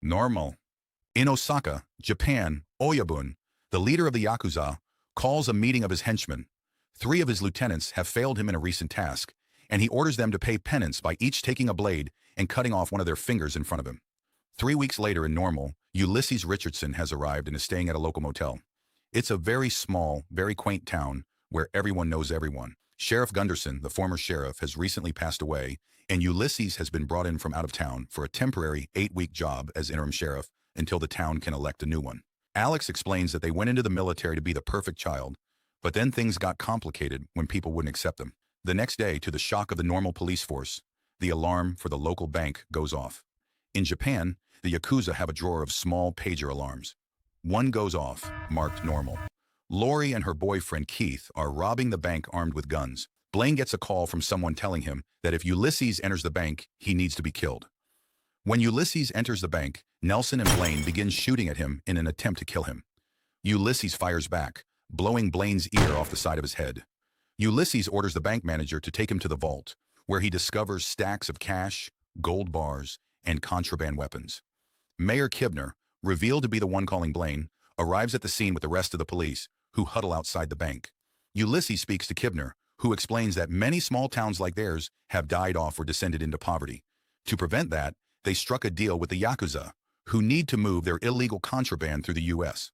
Normal. In Osaka, Japan, Oyabun, the leader of the Yakuza, calls a meeting of his henchmen. Three of his lieutenants have failed him in a recent task, and he orders them to pay penance by each taking a blade and cutting off one of their fingers in front of him. 3 weeks later in Normal, Ulysses Richardson has arrived and is staying at a local motel. It's a very small, very quaint town where everyone knows everyone. Sheriff Gunderson, the former sheriff, has recently passed away, and Ulysses has been brought in from out of town for a temporary 8-week job as interim sheriff until the town can elect a new one. Alex explains that they went into the military to be the perfect child, but then things got complicated when people wouldn't accept them. The next day, to the shock of the Normal police force, the alarm for the local bank goes off. In Japan, the Yakuza have a drawer of small pager alarms. One goes off, marked Normal. Lori and her boyfriend Keith are robbing the bank armed with guns. Blaine gets a call from someone telling him that if Ulysses enters the bank, he needs to be killed. When Ulysses enters the bank, Nelson and Blaine begin shooting at him in an attempt to kill him. Ulysses fires back, blowing Blaine's ear off the side of his head. Ulysses orders the bank manager to take him to the vault, where he discovers stacks of cash, gold bars, and contraband weapons. Mayor Kibner, revealed to be the one calling Blaine, arrives at the scene with the rest of the police, who huddle outside the bank. Ulysses speaks to Kibner, who explains that many small towns like theirs have died off or descended into poverty. To prevent that, they struck a deal with the Yakuza, who need to move their illegal contraband through the U.S.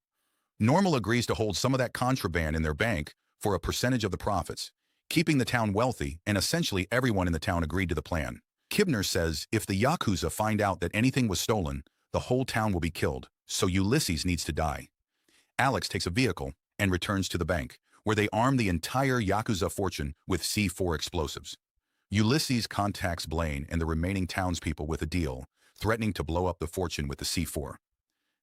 Normal agrees to hold some of that contraband in their bank for a percentage of the profits, keeping the town wealthy, and essentially everyone in the town agreed to the plan. Kibner says if the Yakuza find out that anything was stolen, the whole town will be killed, so Ulysses needs to die. Alex takes a vehicle and returns to the bank, where they arm the entire Yakuza fortune with C4 explosives. Ulysses contacts Blaine and the remaining townspeople with a deal, threatening to blow up the fortune with the C4.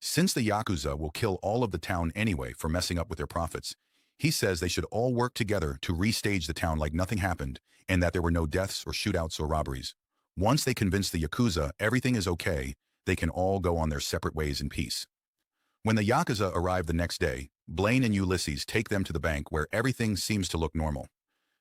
Since the Yakuza will kill all of the town anyway for messing up with their profits, he says they should all work together to restage the town like nothing happened and that there were no deaths or shootouts or robberies. Once they convince the Yakuza everything is okay, they can all go on their separate ways in peace. When the Yakuza arrive the next day, Blaine and Ulysses take them to the bank where everything seems to look normal.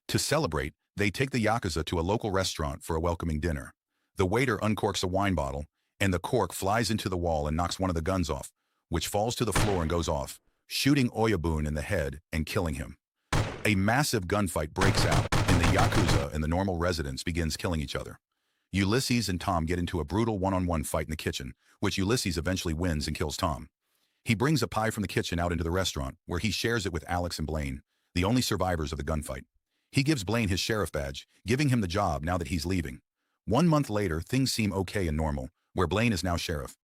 To celebrate, they take the Yakuza to a local restaurant for a welcoming dinner. The waiter uncorks a wine bottle, and the cork flies into the wall and knocks one of the guns off, which falls to the floor and goes off, shooting Oyabun in the head and killing him. A massive gunfight breaks out, and the Yakuza and the Normal residents begins killing each other. Ulysses and Tom get into a brutal one-on-one fight in the kitchen, which Ulysses eventually wins and kills Tom. He brings a pie from the kitchen out into the restaurant, where he shares it with Alex and Blaine, the only survivors of the gunfight. He gives Blaine his sheriff badge, giving him the job now that he's leaving. 1 month later, things seem okay and normal, where Blaine is now sheriff.